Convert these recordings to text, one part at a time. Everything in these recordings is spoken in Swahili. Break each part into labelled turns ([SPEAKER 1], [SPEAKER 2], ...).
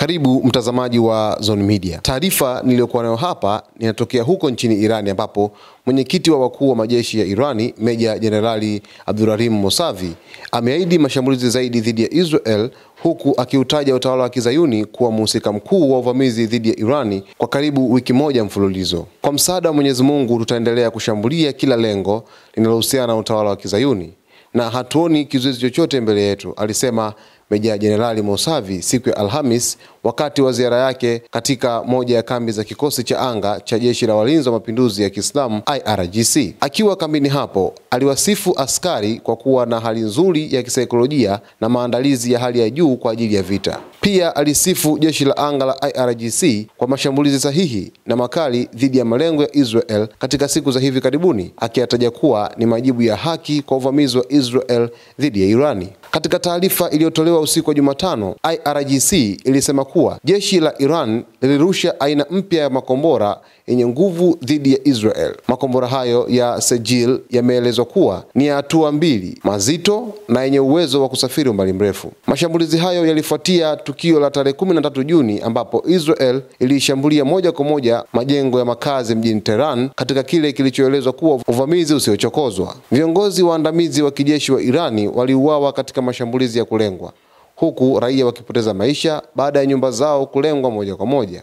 [SPEAKER 1] Karibu mtazamaji wa Zone Media. Taarifa niliyokuwa nayo hapa inatokea huko nchini Irani, ambapo mwenyekiti wa wakuu wa majeshi ya Irani, Meja Jenerali Abdulrahim Mousavi, ameahidi mashambulizi zaidi dhidi ya Israel, huku akiutaja utawala wa Kizayuni kuwa mhusika mkuu wa uvamizi dhidi ya Irani kwa karibu wiki moja mfululizo. Kwa msaada wa Mwenyezi Mungu, tutaendelea kushambulia kila lengo linalohusiana na utawala wa Kizayuni na hatuoni kizuizi chochote mbele yetu, alisema Meja Jenerali Mousavi siku ya Alhamis wakati wa ziara yake katika moja ya kambi za kikosi cha anga cha Jeshi la Walinzi wa Mapinduzi ya Kiislamu IRGC. Akiwa kambini hapo, aliwasifu askari kwa kuwa na hali nzuri ya kisaikolojia na maandalizi ya hali ya juu kwa ajili ya vita. Pia alisifu jeshi la anga la IRGC kwa mashambulizi sahihi na makali dhidi ya malengo ya Israel katika siku za hivi karibuni, akiyataja kuwa ni majibu ya haki kwa uvamizi wa Israel dhidi ya Irani. Katika taarifa iliyotolewa usiku wa Jumatano, IRGC ilisema kuwa jeshi la Iran lilirusha aina mpya ya makombora yenye nguvu dhidi ya Israel. Makombora hayo ya Sejil yameelezwa kuwa ni hatua mbili, mazito na yenye uwezo wa kusafiri umbali mrefu. Mashambulizi hayo yalifuatia tukio la tarehe 13 Juni ambapo Israel ilishambulia moja kwa moja majengo ya makazi mjini Tehran katika kile kilichoelezwa kuwa uvamizi usiochokozwa. Viongozi waandamizi wa kijeshi wa Irani waliuawa katika mashambulizi ya kulengwa, huku raia wakipoteza maisha baada ya nyumba zao kulengwa moja kwa moja.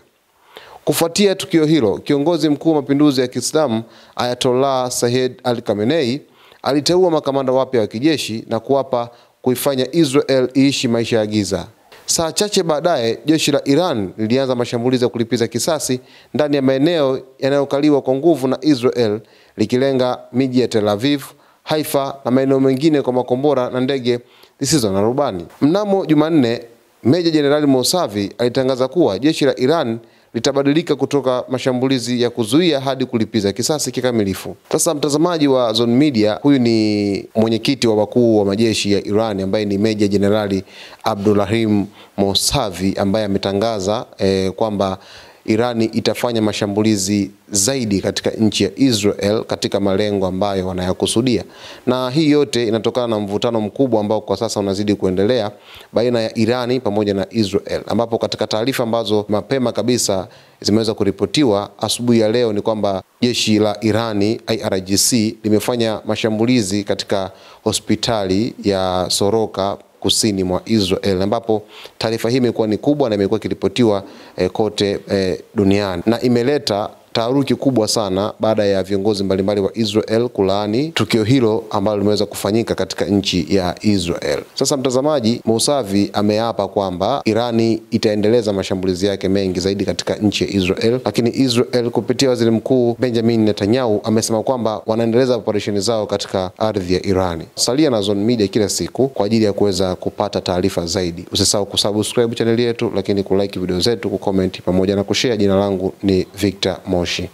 [SPEAKER 1] Kufuatia tukio hilo, kiongozi mkuu wa mapinduzi ya Kiislamu Ayatollah Said Ali Khamenei aliteua makamanda wapya wa kijeshi na kuapa kuifanya Israel iishi maisha ya giza. Saa chache baadaye, jeshi la Iran lilianza mashambulizi ya kulipiza kisasi ndani ya maeneo yanayokaliwa kwa nguvu na Israel, likilenga miji ya Tel Aviv, Haifa na maeneo mengine kwa makombora na ndege zisizo na rubani. Mnamo Jumanne, Meja Jenerali Mousavi alitangaza kuwa jeshi la Iran litabadilika kutoka mashambulizi ya kuzuia hadi kulipiza kisasi kikamilifu. Sasa mtazamaji wa Zone Media, huyu ni mwenyekiti wa wakuu wa majeshi ya Iran ambaye ni Meja Jenerali Abdulrahim Mousavi, ambaye ametangaza kwamba Irani itafanya mashambulizi zaidi katika nchi ya Israel katika malengo ambayo wanayakusudia. Na hii yote inatokana na mvutano mkubwa ambao kwa sasa unazidi kuendelea baina ya Irani pamoja na Israel, ambapo katika taarifa ambazo mapema kabisa zimeweza kuripotiwa asubuhi ya leo ni kwamba jeshi la Irani IRGC limefanya mashambulizi katika hospitali ya Soroka kusini mwa Israel, ambapo taarifa hii imekuwa ni kubwa na imekuwa ikiripotiwa kote duniani na imeleta taharuki kubwa sana baada ya viongozi mbalimbali wa Israel kulaani tukio hilo ambalo limeweza kufanyika katika nchi ya Israel. Sasa mtazamaji, Mousavi ameapa kwamba Irani itaendeleza mashambulizi yake mengi zaidi katika nchi ya Israel, lakini Israel kupitia waziri mkuu Benjamin Netanyahu amesema kwamba wanaendeleza operesheni zao katika ardhi ya Irani. Salia na Zone Media kila siku kwa ajili ya kuweza kupata taarifa zaidi. Usisahau kusubscribe channel yetu, lakini kulike video zetu, kucomment pamoja na kushare. Jina langu ni Victor Moshi.